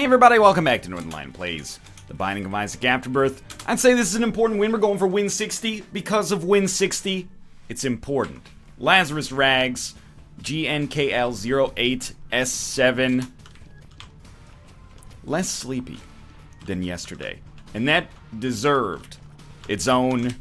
Hey everybody, welcome back to Northernlion Plays The Binding of Isaac Afterbirth. I'd say this is an important win. We're going for win 60. Because of win 60, it's important. Lazarus Rags, GNKL 08S7. Less sleepy than yesterday. And that deserved its own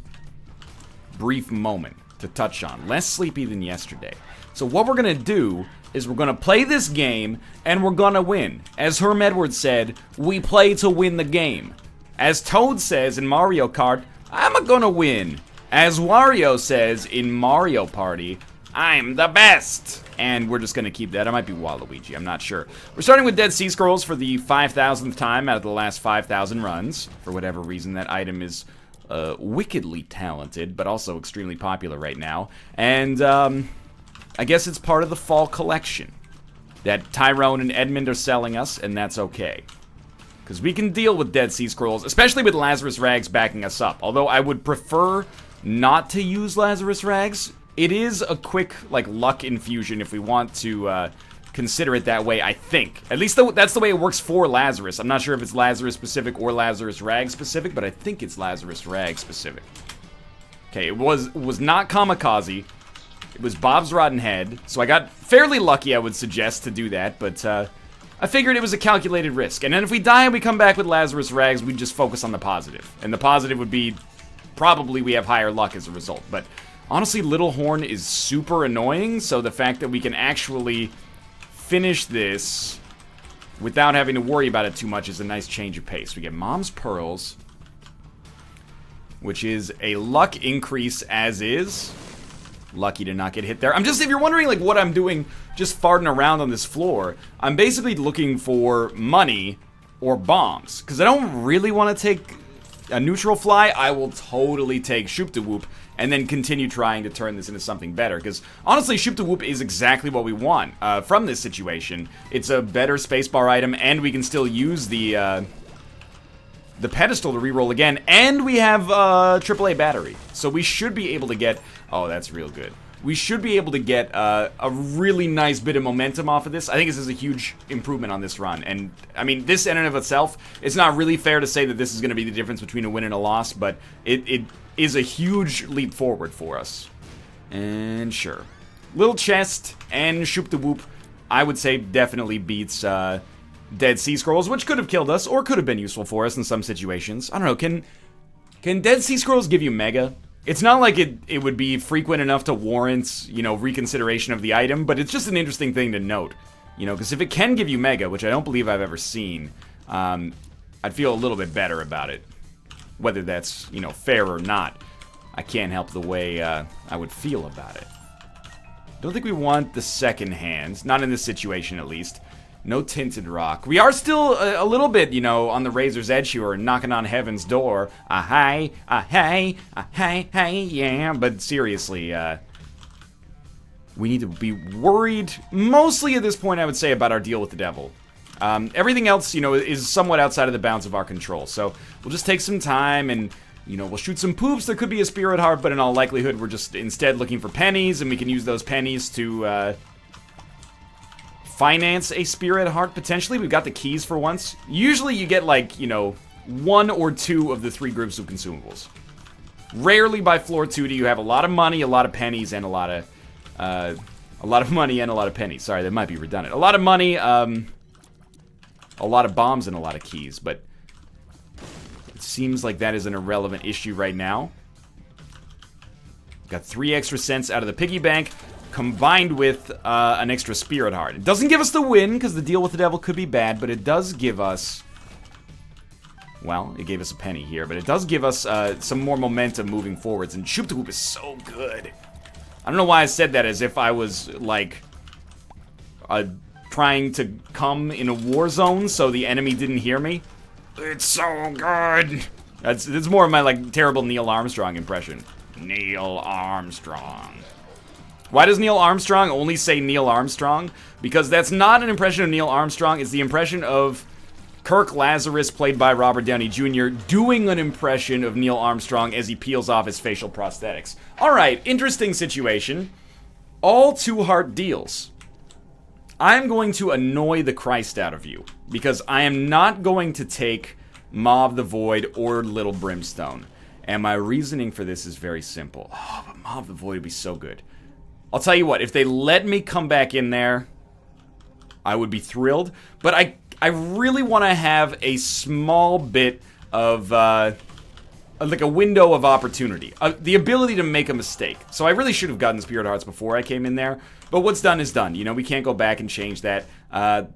brief moment to touch on. Less sleepy than yesterday. So what we're going to do is we're going to play this game, and we're going to win. As Herm Edwards said, we play to win the game. As Toad says in Mario Kart, I'm going to win. As Wario says in Mario Party, I'm the best. And we're just going to keep that. I might be Waluigi, I'm not sure. We're starting with Dead Sea Scrolls for the 5,000th time out of the last 5,000 runs. For whatever reason, that item is wickedly talented, but also extremely popular right now. And, I guess it's part of the fall collection that Tyrone and Edmund are selling us, and that's okay. Because we can deal with Dead Sea Scrolls, especially with Lazarus Rags backing us up. Although I would prefer not to use Lazarus Rags. It is a quick, like, luck infusion if we want to consider it that way, I think. At least that's the way it works for Lazarus. I'm not sure if it's Lazarus specific or Lazarus Rag specific, but I think it's Lazarus Rag specific. Okay, it was not Kamikaze. It was Bob's Rotten Head, so I got fairly lucky, I would suggest, to do that, but I figured it was a calculated risk. And then if we die and we come back with Lazarus Rags, we'd just focus on the positive. And the positive would be, probably we have higher luck as a result. But honestly, Little Horn is super annoying, so the fact that we can actually finish this without having to worry about it too much is a nice change of pace. We get Mom's Pearls, which is a luck increase as is. Lucky to not get hit there. If you're wondering, like, what I'm doing just farting around on this floor, I'm basically looking for money or bombs. Because I don't really want to take a neutral fly. I will totally take Shoop da Whoop and then continue trying to turn this into something better. Because, honestly, Shoop da Whoop is exactly what we want from this situation. It's a better spacebar item, and we can still use the pedestal to reroll again, and we have AAA battery. So we should be able to get... Oh, that's real good. We should be able to get a really nice bit of momentum off of this. I think this is a huge improvement on this run. And, I mean, this in and of itself, it's not really fair to say that this is going to be the difference between a win and a loss, but it is a huge leap forward for us. And sure. Little Chest and Shoop da Whoop, I would say, definitely beats... Dead Sea Scrolls, which could have killed us, or could have been useful for us in some situations. I don't know, can Dead Sea Scrolls give you Mega? It's not like it would be frequent enough to warrant, you know, reconsideration of the item, but it's just an interesting thing to note. You know, because if it can give you Mega, which I don't believe I've ever seen, I'd feel a little bit better about it. Whether that's, you know, fair or not, I can't help the way I would feel about it. Don't think we want the second hand, not in this situation at least. No Tinted Rock. We are still a little bit, you know, on the razor's edge here, knocking on heaven's door. Hey, yeah. But seriously, we need to be worried, mostly at this point, I would say, about our deal with the devil. Everything else, you know, is somewhat outside of the bounds of our control. So we'll just take some time and, you know, we'll shoot some poops. There could be a Spirit Heart, but in all likelihood, we're just instead looking for pennies, and we can use those pennies to, finance a Spirit Heart, potentially. We've got the keys for once. Usually you get, like, you know, 1 or 2 of the 3 groups of consumables. Rarely by floor 2 do you have a lot of money, a lot of pennies, and a lot of money and a lot of pennies. Sorry, that might be redundant. A lot of money, a lot of bombs, and a lot of keys, but it seems like that is an irrelevant issue right now. Got 3 extra cents out of the piggy bank, combined with an extra Spirit Heart. It doesn't give us the win, because the deal with the devil could be bad, but it does give us... Well, it gave us a penny here, but it does give us some more momentum moving forwards, and Shoop da Whoop is so good. I don't know why I said that as if I was, like, trying to come in a war zone so the enemy didn't hear me. It's so good! It's more of my, like, terrible Neil Armstrong impression. Neil Armstrong. Why does Neil Armstrong only say Neil Armstrong? Because that's not an impression of Neil Armstrong, it's the impression of Kirk Lazarus, played by Robert Downey Jr., doing an impression of Neil Armstrong as he peels off his facial prosthetics. Alright, interesting situation. All 2-heart deals. I'm going to annoy the Christ out of you. because I am not going to take Maw of the Void or Little Brimstone. And my reasoning for this is very simple. Oh, but Maw of the Void would be so good. I'll tell you what, if they let me come back in there, I would be thrilled. But I really want to have a small bit of, like a window of opportunity. The ability to make a mistake. So I really should have gotten Spirit Hearts before I came in there. But what's done is done. You know, we can't go back and change that.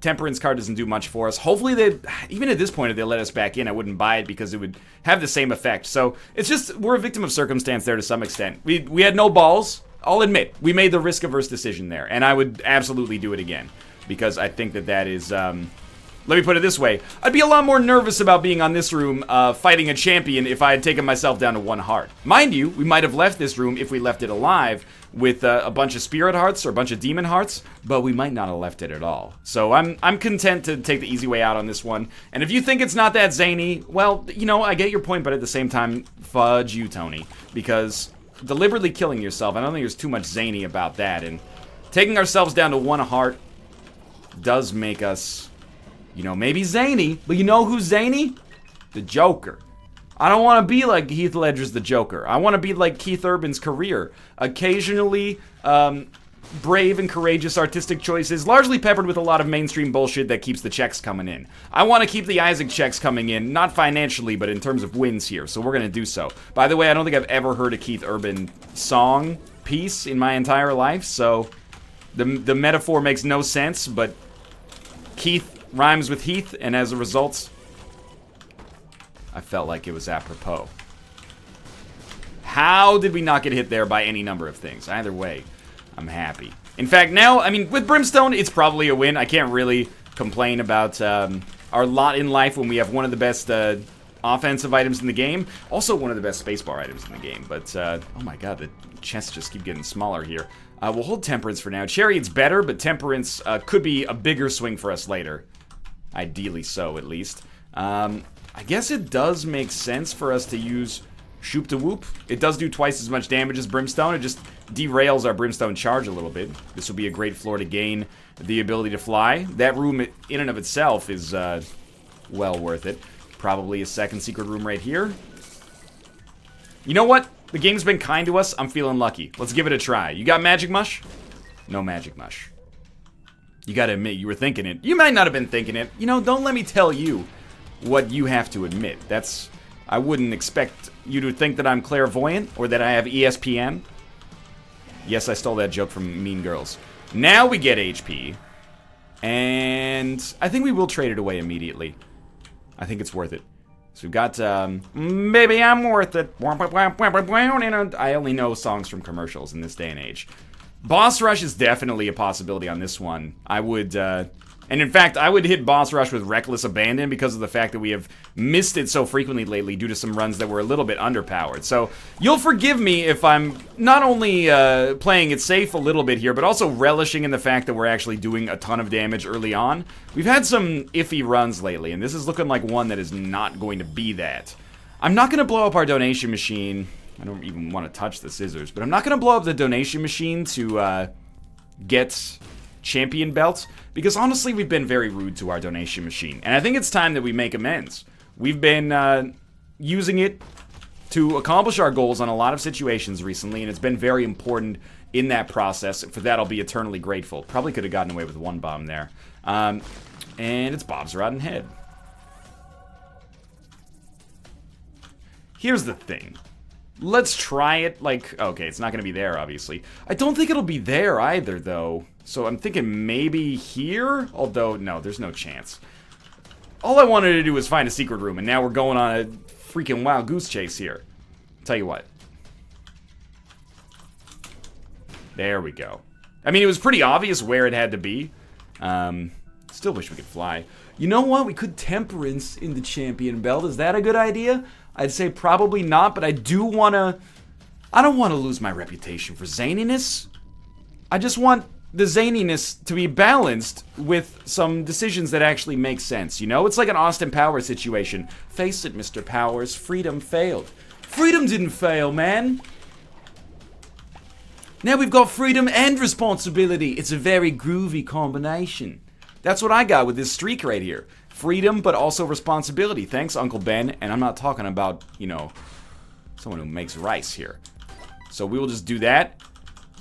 Temperance card doesn't do much for us. Hopefully they, even at this point, if they let us back in, I wouldn't buy it because it would have the same effect. So it's just, we're a victim of circumstance there to some extent. We had no balls. I'll admit, we made the risk-averse decision there. And I would absolutely do it again. Because I think that that is, let me put it this way. I'd be a lot more nervous about being on this room fighting a champion if I had taken myself down to 1 heart. Mind you, we might have left this room if we left it alive with a bunch of Spirit Hearts or a bunch of Demon Hearts, but we might not have left it at all. So I'm content to take the easy way out on this one. And if you think it's not that zany, well, you know, I get your point, but at the same time, fudge you, Tony. Because deliberately killing yourself, I don't think there's too much zany about that. And taking ourselves down to 1 heart does make us, you know, maybe zany, but you know who's zany? The Joker. I don't want to be like Heath Ledger's The Joker. I want to be like Keith Urban's career. Occasionally, brave and courageous artistic choices, largely peppered with a lot of mainstream bullshit that keeps the checks coming in. I want to keep the Isaac checks coming in, not financially, but in terms of wins here, so we're going to do so. By the way, I don't think I've ever heard a Keith Urban song piece in my entire life, so the metaphor makes no sense, but Keith rhymes with Heath, and as a result, I felt like it was apropos. How did we not get hit there by any number of things? Either way, I'm happy. In fact, now, I mean, with Brimstone, it's probably a win. I can't really complain about our lot in life when we have one of the best offensive items in the game. Also one of the best spacebar items in the game. But, oh my god, the chests just keep getting smaller here. We'll hold Temperance for now. Chariot's better, but Temperance could be a bigger swing for us later. Ideally so, at least. I guess it does make sense for us to use Shoop to Whoop. It does do twice as much damage as Brimstone. It just derails our Brimstone charge a little bit. This will be a great floor to gain the ability to fly. That room in and of itself is well worth it. Probably a second secret room right here. You know what? The game's been kind to us. I'm feeling lucky. Let's give it a try. You got Magic Mush? No Magic Mush. You gotta admit, you were thinking it. You might not have been thinking it. You know, don't let me tell you what you have to admit. That's... I wouldn't expect you to think that I'm clairvoyant or that I have ESPN. Yes, I stole that joke from Mean Girls. Now we get HP. And I think we will trade it away immediately. I think it's worth it. So we've got, Baby, I'm worth it. I only know songs from commercials in this day and age. Boss Rush is definitely a possibility on this one. I would, and in fact, I would hit Boss Rush with Reckless Abandon because of the fact that we have missed it so frequently lately due to some runs that were a little bit underpowered. So, you'll forgive me if I'm not only playing it safe a little bit here, but also relishing in the fact that we're actually doing a ton of damage early on. We've had some iffy runs lately, and this is looking like one that is not going to be that. I'm not going to blow up our donation machine. I don't even want to touch the scissors, but I'm not going to blow up the donation machine to get champion belts, because honestly we've been very rude to our donation machine, and I think it's time that we make amends. We've been using it to accomplish our goals on a lot of situations recently, and it's been very important in that process. For that I'll be eternally grateful. Probably could have gotten away with one bomb there. And it's Bob's Rotten Head. Here's the thing. Let's try it, like, okay, it's not gonna be there, obviously. I don't think it'll be there either, though. So I'm thinking maybe here? Although, no, there's no chance. All I wanted to do was find a secret room, and now we're going on a freaking wild goose chase here. Tell you what. There we go. I mean, it was pretty obvious where it had to be. Still wish we could fly. You know what? We could Temperance in the champion belt. Is that a good idea? I'd say probably not, but I do want to... I don't want to lose my reputation for zaniness. I just want the zaniness to be balanced with some decisions that actually make sense, you know? It's like an Austin Powers situation. Face it, Mr. Powers, freedom failed. Freedom didn't fail, man. Now we've got freedom and responsibility. It's a very groovy combination. That's what I got with this streak right here. freedom, but also responsibility. Thanks, Uncle Ben. And I'm not talking about, you know, someone who makes rice here. So we will just do that.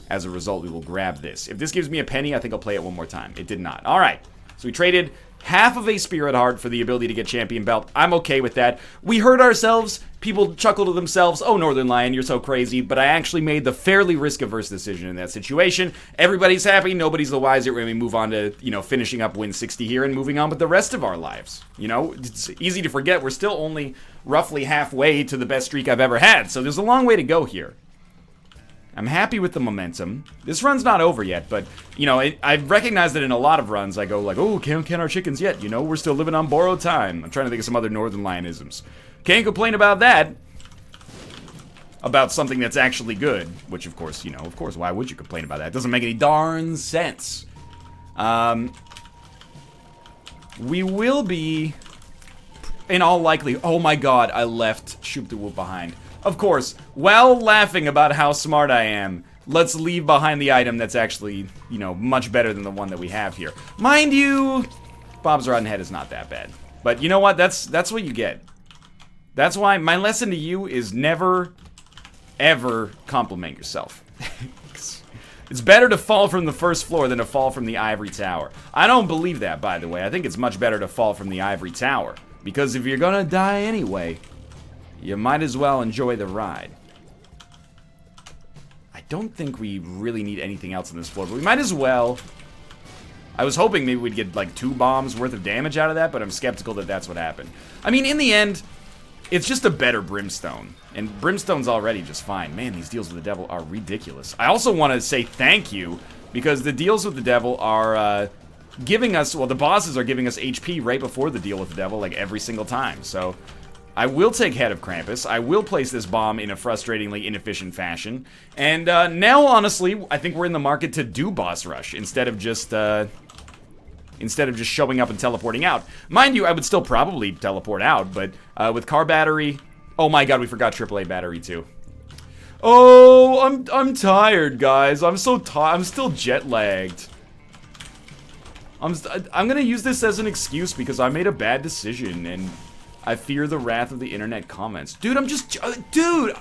As a result, we will grab this. If this gives me a penny, I think I'll play it one more time. It did not. All right. So we traded half of a Spirit Heart for the ability to get Champion Belt. I'm okay with that. We hurt ourselves. People chuckle to themselves, oh, Northern Lion, you're so crazy. But I actually made the fairly risk-averse decision in that situation. Everybody's happy. Nobody's the wiser when we move on to, you know, finishing up win 60 here and moving on with the rest of our lives. You know, it's easy to forget we're still only roughly halfway to the best streak I've ever had. So there's a long way to go here. I'm happy with the momentum. This run's not over yet, but, you know, I recognize that in a lot of runs, I go like, oh, can't our chickens yet, you know? We're still living on borrowed time. I'm trying to think of some other Northern Lionisms. Can't complain about that. About something that's actually good. Which, of course, you know, why would you complain about that? It doesn't make any darn sense. We will be, in all likelihood, oh my god, I left Shoop the Whoop behind. Of course, while laughing about how smart I am, let's leave behind the item that's actually, you know, much better than the one that we have here. Mind you, Bob's Rotten Head is not that bad. But you know what? That's what you get. That's why my lesson to you is never, ever compliment yourself. It's better to fall from the first floor than to fall from the ivory tower. I don't believe that, by the way. I think it's much better to fall from the ivory tower. Because if you're gonna die anyway, you might as well enjoy the ride. I don't think we really need anything else on this floor, but we might as well. I was hoping maybe we'd get like 2 bombs worth of damage out of that, but I'm skeptical that that's what happened. I mean, in the end, it's just a better Brimstone. And Brimstone's already just fine. Man, these deals with the devil are ridiculous. I also want to say thank you, because the deals with the devil are giving us, well, the bosses are giving us HP right before the deal with the devil, like every single time. So I will take Head of Krampus. I will place this bomb in a frustratingly inefficient fashion. And now, honestly, I think we're in the market to do boss rush instead of just showing up and teleporting out. Mind you, I would still probably teleport out, but with car battery, oh my god, we forgot AAA battery too. Oh, I'm tired, guys. I'm so tired. I'm still jet lagged. I'm gonna use this as an excuse because I made a bad decision and I fear the wrath of the internet comments. Dude, dude,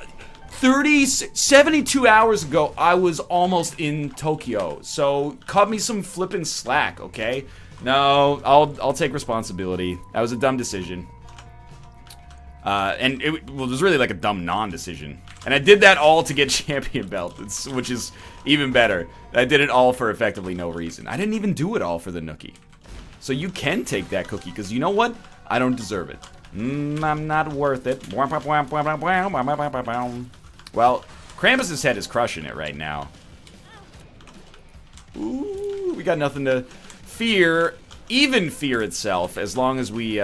72 hours ago, I was almost in Tokyo. So, cut me some flippin' slack, okay? No, I'll take responsibility. That was a dumb decision. Well, it was really like a dumb non-decision. And I did that all to get Champion Belt, which is even better. I did it all for effectively no reason. I didn't even do it all for the Nookie. So you can take that cookie, because you know what? I don't deserve it. I'm not worth it. Well, Krampus's head is crushing it right now. Ooh, we got nothing to fear. Even fear itself, as long as we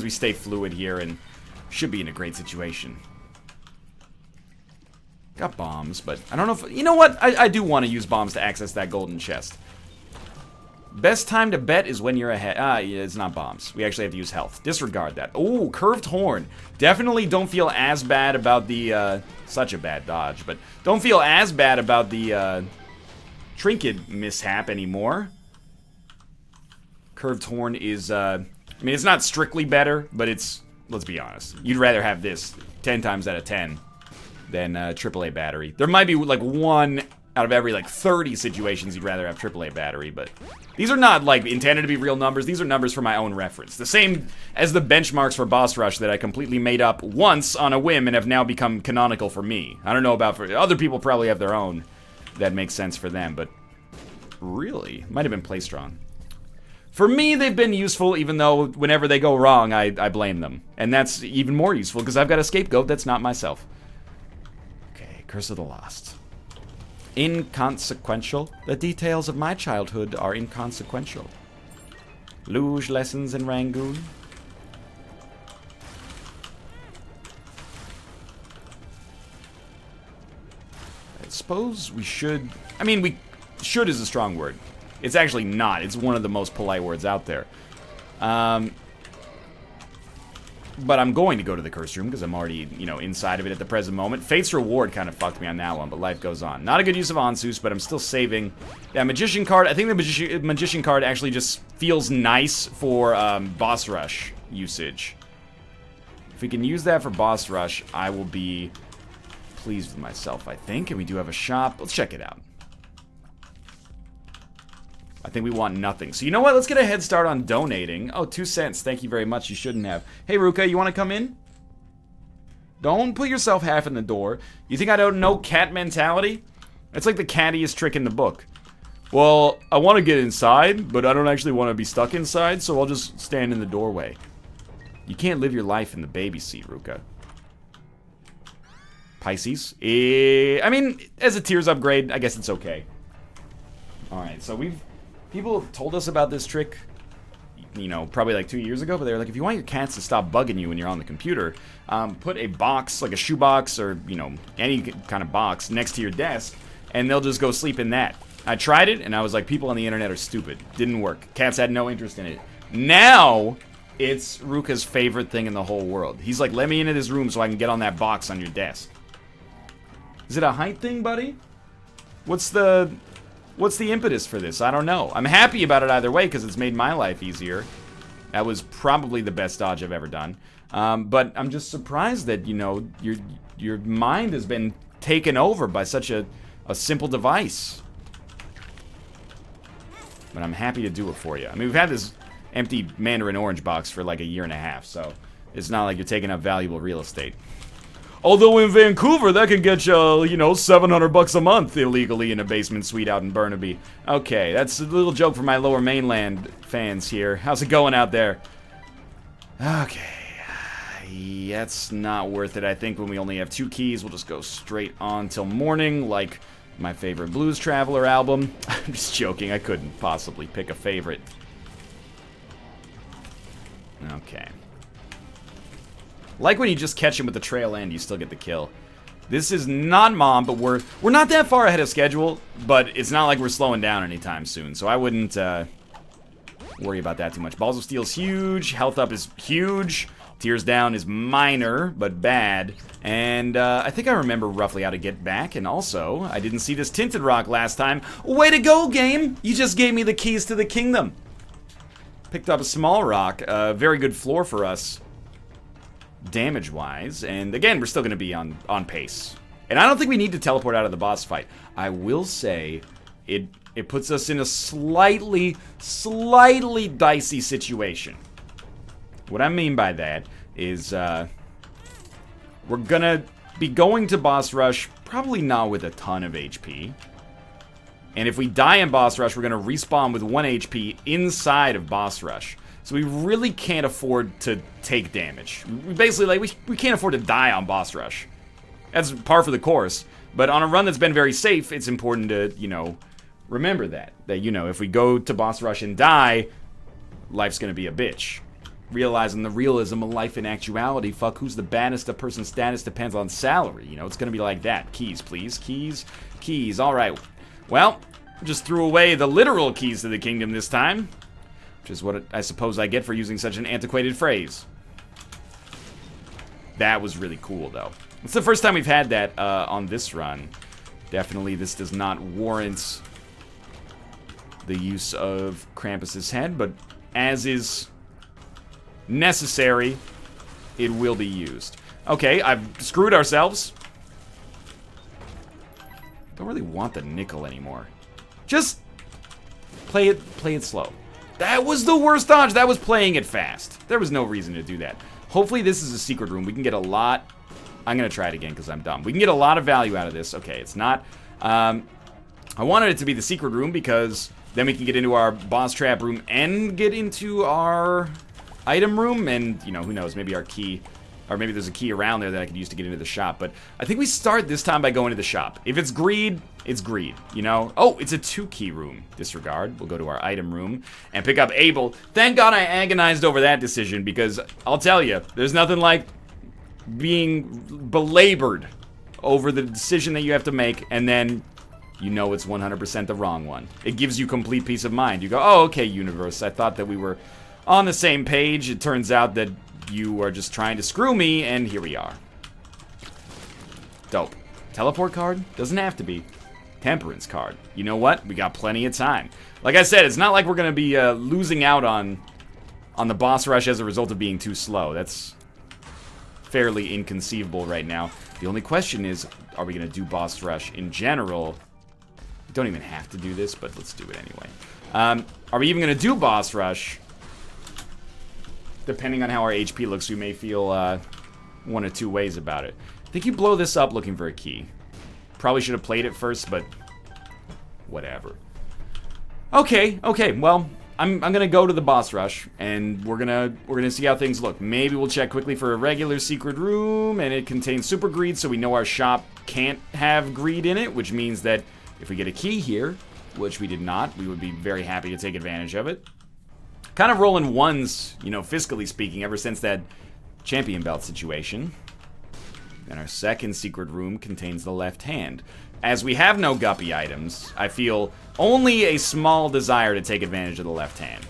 stay fluid here, and should be in a great situation. Got bombs, but I don't know if, you know what? I do want to use bombs to access that golden chest. Best time to bet is when you're ahead. Yeah, it's not bombs. We actually have to use health. Disregard that. Oh, curved horn. Definitely don't feel as bad about the, such a bad dodge, but don't feel as bad about the, trinket mishap anymore. Curved horn is, I mean, it's not strictly better, but it's, let's be honest. You'd rather have this 10 times out of 10 than, AAA battery. There might be, like, 1 out of every, like, 30 situations you'd rather have AAA battery, but these are not, like, intended to be real numbers. These are numbers for my own reference. The same as the benchmarks for Boss Rush that I completely made up once on a whim and have now become canonical for me. I don't know about for other people, probably have their own that makes sense for them, but really, might have been play strong. For me, they've been useful, even though whenever they go wrong, I blame them. And that's even more useful, because I've got a scapegoat that's not myself. Okay, Curse of the Lost. Inconsequential. The details of my childhood are inconsequential. Luge lessons in Rangoon. I suppose we should... I mean, we... Should is a strong word. It's actually not. It's one of the most polite words out there. but I'm going to go to the curse room because I'm already, you know, inside of it at the present moment. Fate's Reward kind of fucked me on that one, but life goes on. Not a good use of Ansus, but I'm still saving. That Magician card, I think the Magician card actually just feels nice for boss rush usage. If we can use that for boss rush, I will be pleased with myself, I think. And we do have a shop. Let's check it out. I think we want nothing. So you know what? Let's get a head start on donating. Oh, 2 cents. Thank you very much. You shouldn't have. Hey, Ruka, you want to come in? Don't put yourself half in the door. You think I don't know cat mentality? It's like the cattiest trick in the book. Well, I want to get inside, but I don't actually want to be stuck inside, so I'll just stand in the doorway. You can't live your life in the baby seat, Ruka. Pisces? I mean, as a tiers upgrade, I guess it's okay. Alright, so people told us about this trick, you know, probably like 2 years ago, but they were like, if you want your cats to stop bugging you when you're on the computer, put a box, like a shoebox or, you know, any kind of box next to your desk, and they'll just go sleep in that. I tried it, and I was like, people on the internet are stupid. Didn't work. Cats had no interest in it. Now, it's Ruka's favorite thing in the whole world. He's like, let me into this room so I can get on that box on your desk. Is it a height thing, buddy? What's the impetus for this? I don't know. I'm happy about it either way because it's made my life easier. That was probably the best dodge I've ever done. But I'm just surprised that, you know, your mind has been taken over by such a simple device. But I'm happy to do it for you. I mean, we've had this empty Mandarin Orange box for like a year and a half, so it's not like you're taking up valuable real estate. Although in Vancouver, that can get you, you know, $700 a month illegally in a basement suite out in Burnaby. Okay, that's a little joke for my Lower Mainland fans here. How's it going out there? Okay, that's not worth it. I think when we only have 2 keys, we'll just go straight on till morning, like my favorite Blues Traveler album. I'm just joking, I couldn't possibly pick a favorite. Okay. Like when you just catch him with the trail end, you still get the kill. This is not Mom, but we're not that far ahead of schedule, but it's not like we're slowing down anytime soon, so I wouldn't worry about that too much. Balls of Steel is huge, health up is huge, tears down is minor, but bad, and I think I remember roughly how to get back, and also, I didn't see this Tinted Rock last time. Way to go, game! You just gave me the keys to the kingdom. Picked up a small rock, very good floor for us. Damage-wise, and again, we're still going to be on pace. And I don't think we need to teleport out of the boss fight. I will say, it puts us in a slightly dicey situation. What I mean by that is, we're gonna be going to boss rush, probably not with a ton of HP. And if we die in boss rush, we're gonna respawn with 1 HP inside of boss rush. So we really can't afford to take damage. We basically, like, we can't afford to die on boss rush. That's par for the course. But on a run that's been very safe, it's important to, you know, remember that. That, you know, if we go to boss rush and die, life's gonna be a bitch. Realizing the realism of life in actuality, fuck, who's the baddest, a person's status depends on salary. You know, it's gonna be like that. Keys, please. Keys, keys. Alright. Well, just threw away the literal keys to the kingdom this time. Which is what I suppose I get for using such an antiquated phrase. That was really cool, though. It's the first time we've had that on this run. Definitely, this does not warrant the use of Krampus's head, but as is necessary, it will be used. Okay, I've screwed ourselves. Don't really want the nickel anymore. Just play it slow. That was the worst dodge. That was playing it fast. There was no reason to do that. Hopefully this is a secret room. We can get a lot. I'm going to try it again because I'm dumb. We can get a lot of value out of this. Okay, it's not. I wanted it to be the secret room because then we can get into our boss trap room and get into our item room. And, you know, who knows, maybe our key, or maybe there's a key around there that I could use to get into the shop. But I think we start this time by going to the shop. If it's greed, it's greed, you know? Oh, it's a 2-key room. Disregard. We'll go to our item room and pick up Abel. Thank God I agonized over that decision because I'll tell you, there's nothing like being belabored over the decision that you have to make and then you know it's 100% the wrong one. It gives you complete peace of mind. You go, oh, okay, universe, I thought that we were on the same page. It turns out that you are just trying to screw me, and here we are. Dope. Teleport card? Doesn't have to be. Temperance card. You know what? We got plenty of time. Like I said, it's not like we're going to be losing out on the boss rush as a result of being too slow. That's fairly inconceivable right now. The only question is, are we going to do boss rush in general? We don't even have to do this, but let's do it anyway. Are we even going to do boss rush? Depending on how our HP looks, we may feel one or two ways about it. I think you blow this up looking for a key. Probably should have played it first, but whatever. Okay, well, I'm gonna go to the boss rush, and we're gonna see how things look. Maybe we'll check quickly for a regular secret room, and it contains super greed, so we know our shop can't have greed in it, which means that if we get a key here, which we did not, we would be very happy to take advantage of it. Kind of rolling ones, you know, fiscally speaking, ever since that champion belt situation. And our second secret room contains the left hand. As we have no guppy items, I feel only a small desire to take advantage of the left hand.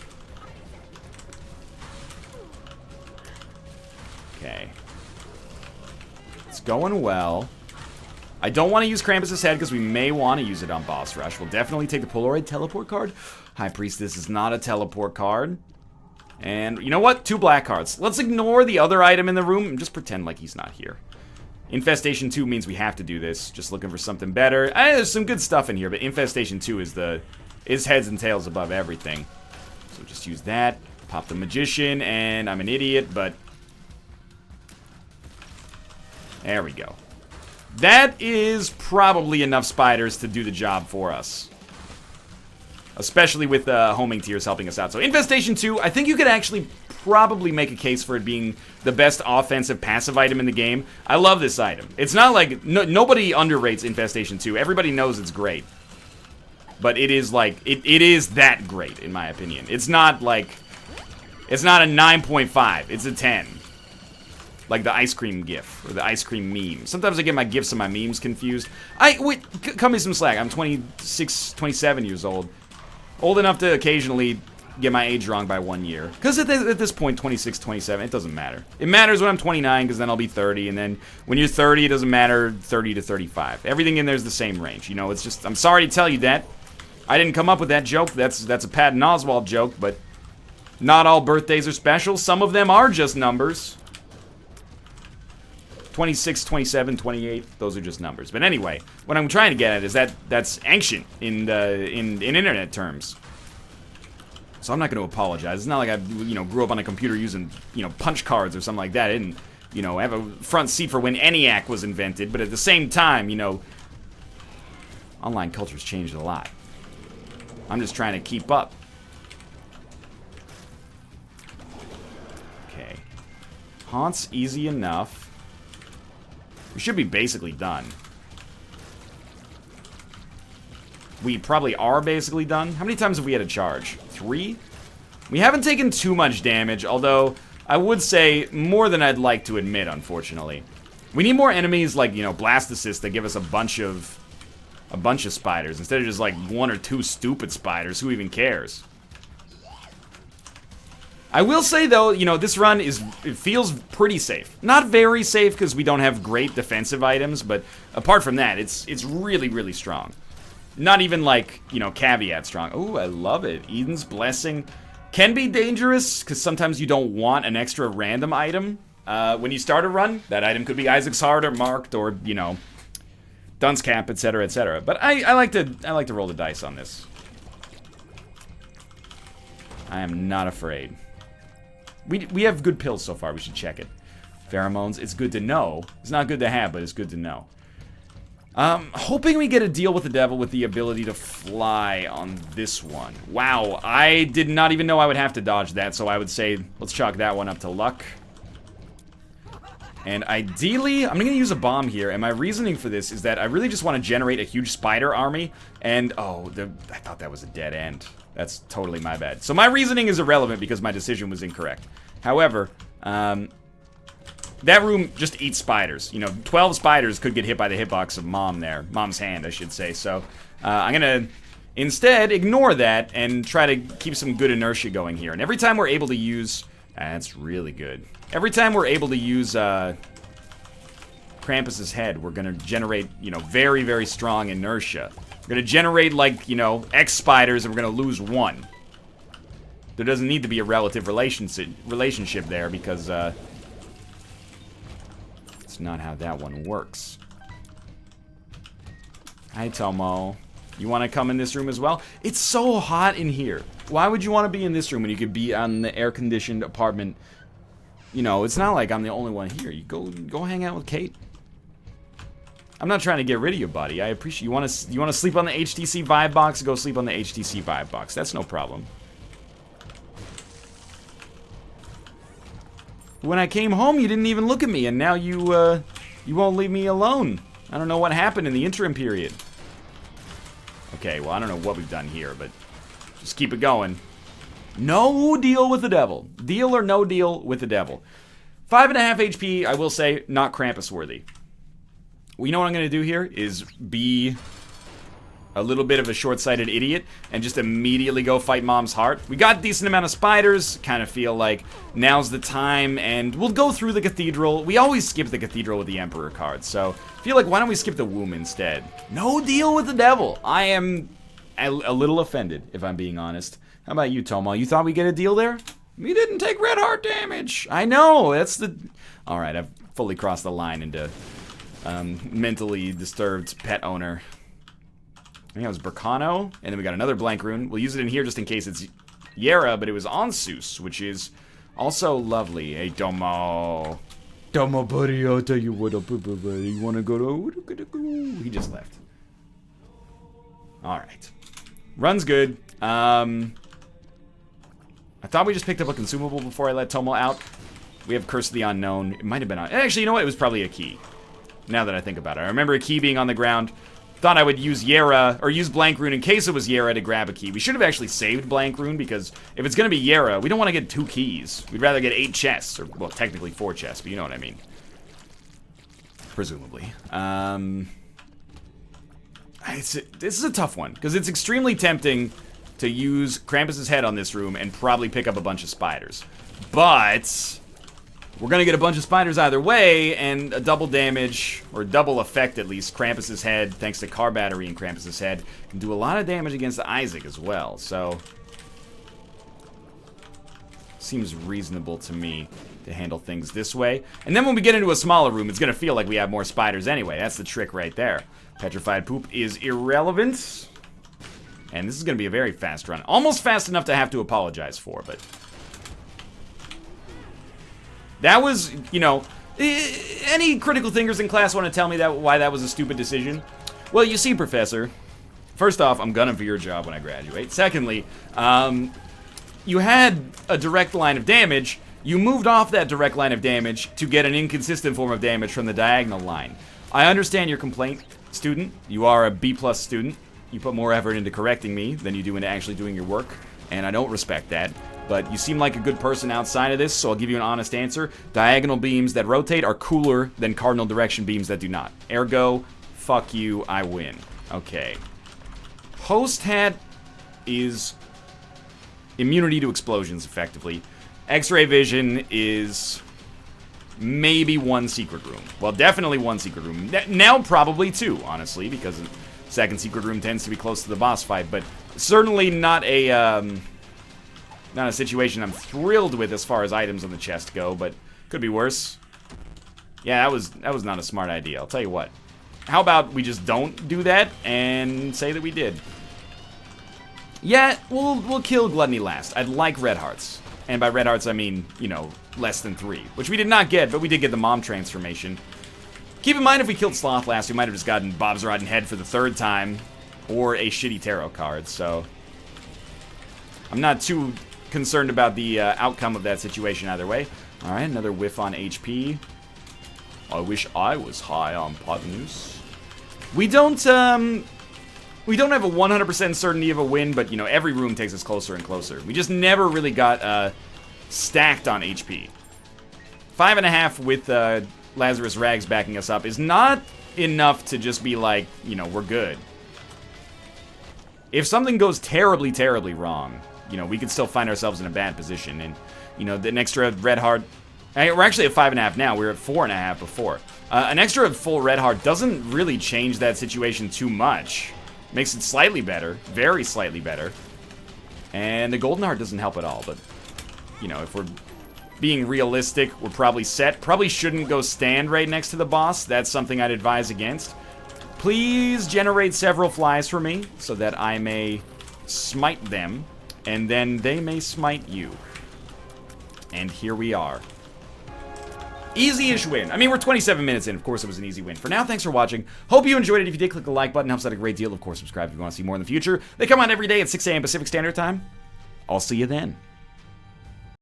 Okay. It's going well. I don't want to use Krampus' head because we may want to use it on boss rush. We'll definitely take the Polaroid teleport card. High Priestess is not a teleport card. And you know what? 2 black cards. Let's ignore the other item in the room and just pretend like he's not here. Infestation 2 means we have to do this. Just looking for something better. There's some good stuff in here, but Infestation 2 is heads and tails above everything. So just use that. Pop the Magician, and I'm an idiot, but there we go. That is probably enough spiders to do the job for us. Especially with homing tiers helping us out. So Infestation 2, I think you could actually probably make a case for it being the best offensive passive item in the game. I love this item. It's not like, nobody underrates Infestation 2. Everybody knows it's great. But it is like, it is that great, in my opinion. It's not like, it's not a 9.5, it's a 10. Like the ice cream gif, or the ice cream meme. Sometimes I get my gifs and my memes confused. Wait, cut me some slack. I'm 26, 27 years old. Old enough to occasionally get my age wrong by 1 year. Because at this point, 26, 27, it doesn't matter. It matters when I'm 29, because then I'll be 30. And then when you're 30, it doesn't matter 30 to 35. Everything in there is the same range. You know, it's just, I'm sorry to tell you that. I didn't come up with that joke. That's a Patton Oswalt joke, but not all birthdays are special. Some of them are just numbers. 26, 27, 28, those are just numbers. But anyway, what I'm trying to get at is that that's ancient in internet terms. So I'm not going to apologize. It's not like I, grew up on a computer using, punch cards or something like that. I didn't, have a front seat for when ENIAC was invented. But at the same time, online culture's changed a lot. I'm just trying to keep up. Okay. Haunt's easy enough. We should be basically done. We probably are basically done. How many times have we had a charge? 3? We haven't taken too much damage, although I would say more than I'd like to admit, unfortunately. We need more enemies like, Blastocysts that give us a bunch of spiders instead of just like 1 or 2 stupid spiders. Who even cares? I will say, though, this run it feels pretty safe. Not very safe because we don't have great defensive items, but apart from that, it's really, really strong. Not even like, caveat strong. Oh, I love it. Eden's Blessing can be dangerous because sometimes you don't want an extra random item. When you start a run, that item could be Isaac's Heart or Marked or, Dunce Cap, etc., etc. But I like to roll the dice on this. I am not afraid. We have good pills so far. We should check it. Pheromones, it's good to know. It's not good to have, but it's good to know. Hoping we get a deal with the devil with the ability to fly on this one. Wow, I did not even know I would have to dodge that, so I would say let's chalk that one up to luck. And ideally, I'm going to use a bomb here, and my reasoning for this is that I really just want to generate a huge spider army, and, I thought that was a dead end. That's totally my bad. So my reasoning is irrelevant because my decision was incorrect. However, that room just eats spiders. 12 spiders could get hit by the hitbox of Mom there. Mom's hand, I should say. So I'm going to instead ignore that and try to keep some good inertia going here. And every time we're able to use That's really good. Every time we're able to use Krampus's head, we're gonna generate, you know, very, very strong inertia. We're gonna generate, like, you know, X spiders, and we're gonna lose one. There doesn't need to be a relative relationship there, because it's not how that one works. Hi, Tomo. You want to come in this room as well? It's so hot in here. Why would you want to be in this room when you could be on the air-conditioned apartment? You know, it's not like I'm the only one here. You go hang out with Kate. I'm not trying to get rid of you, buddy. I appreciate you want to sleep on the HTC Vive box. Go sleep on the HTC Vive box. That's no problem. When I came home, you didn't even look at me, and now you won't leave me alone. I don't know what happened in the interim period. Okay, well, I don't know what we've done here, but just keep it going. No deal with the devil. Deal or no deal with the devil. 5.5 HP, I will say, not Krampus worthy. Well, you know what I'm going to do here is be a little bit of a short-sighted idiot and just immediately go fight Mom's heart. We got a decent amount of spiders, kind of feel like now's the time, and we'll go through the cathedral. We always skip the cathedral with the Emperor card, so I feel like why don't we skip the womb instead? No deal with the devil. I am a little offended, if I'm being honest. How about you, Tomo? You thought we'd get a deal there? We didn't take red heart damage. I know, that's the... Alright, I've fully crossed the line into mentally disturbed pet owner. I think that was Burkano, and then we got another blank rune. We'll use it in here just in case it's Yera, but it was Onsus, which is also lovely. Hey, Tomo. Tomo, buddy, I'll tell you what, buddy. You wanna go to... He just left. Alright. Run's good. I thought we just picked up a consumable before I let Tomo out. We have Curse of the Unknown. It might have been on... Actually, you know what? It was probably a key. Now that I think about it. I remember a key being on the ground. Thought I would use Yera, or use Blank Rune in case it was Yera to grab a key. We should have actually saved Blank Rune, because if it's going to be Yera, we don't want to get 2 keys. We'd rather get 8 chests, or, well, technically 4 chests, but you know what I mean. Presumably. This is a tough one, because it's extremely tempting to use Krampus's head on this room and probably pick up a bunch of spiders. But we're going to get a bunch of spiders either way, and a double damage, or double effect at least, Krampus's head, thanks to car battery in Krampus's head, can do a lot of damage against Isaac as well, so... Seems reasonable to me to handle things this way. And then when we get into a smaller room, it's going to feel like we have more spiders anyway. That's the trick right there. Petrified Poop is irrelevant. And this is going to be a very fast run. Almost fast enough to have to apologize for, but... That was, you know... Any critical thinkers in class want to tell me why that was a stupid decision? Well, you see, Professor... First off, I'm gunning for your job when I graduate. Secondly, you had a direct line of damage. You moved off that direct line of damage to get an inconsistent form of damage from the diagonal line. I understand your complaint, student. You are a B+ student. You put more effort into correcting me than you do into actually doing your work, and I don't respect that. But you seem like a good person outside of this, so I'll give you an honest answer. Diagonal beams that rotate are cooler than cardinal direction beams that do not. Ergo, fuck you, I win. Okay. Host hat is immunity to explosions, effectively. X-ray vision is maybe 1 secret room. Well, definitely 1 secret room. Now probably 2, honestly, because the second secret room tends to be close to the boss fight, but certainly not a situation I'm thrilled with as far as items on the chest go, but could be worse. Yeah, that was not a smart idea. I'll tell you what. How about we just don't do that and say that we did? Yeah, we'll kill Gluttony last. I'd like red hearts. And by red hearts, I mean, you know, less than 3. Which we did not get, but we did get the mom transformation. Keep in mind, if we killed Sloth last, we might have just gotten Bob's Rotten Head for the 3rd time. Or a shitty tarot card, so... I'm not too concerned about the outcome of that situation either way. Alright, another whiff on HP. I wish I was high on hypotenuse. We don't have a 100% certainty of a win, but, you know, every room takes us closer and closer. We just never really got stacked on HP. 5.5 with Lazarus Rags backing us up is not enough to just be like, you know, we're good. If something goes terribly, terribly wrong, you know, we could still find ourselves in a bad position. And You know, an extra red heart. We're actually at 5.5 now. We were at 4.5 before. An extra full red heart doesn't really change that situation too much. Makes it slightly better. Very slightly better. And the golden heart doesn't help at all, but, you know, if we're being realistic, we're probably set. Probably shouldn't go stand right next to the boss. That's something I'd advise against. Please generate several flies for me so that I may smite them, and then they may smite you. And here we are. Easy-ish win. I mean, we're 27 minutes in. Of course, it was an easy win. For now, thanks for watching. Hope you enjoyed it. If you did, click the like button. Helps out a great deal. Of course, subscribe if you want to see more in the future. They come out every day at 6 a.m. Pacific Standard Time. I'll see you then.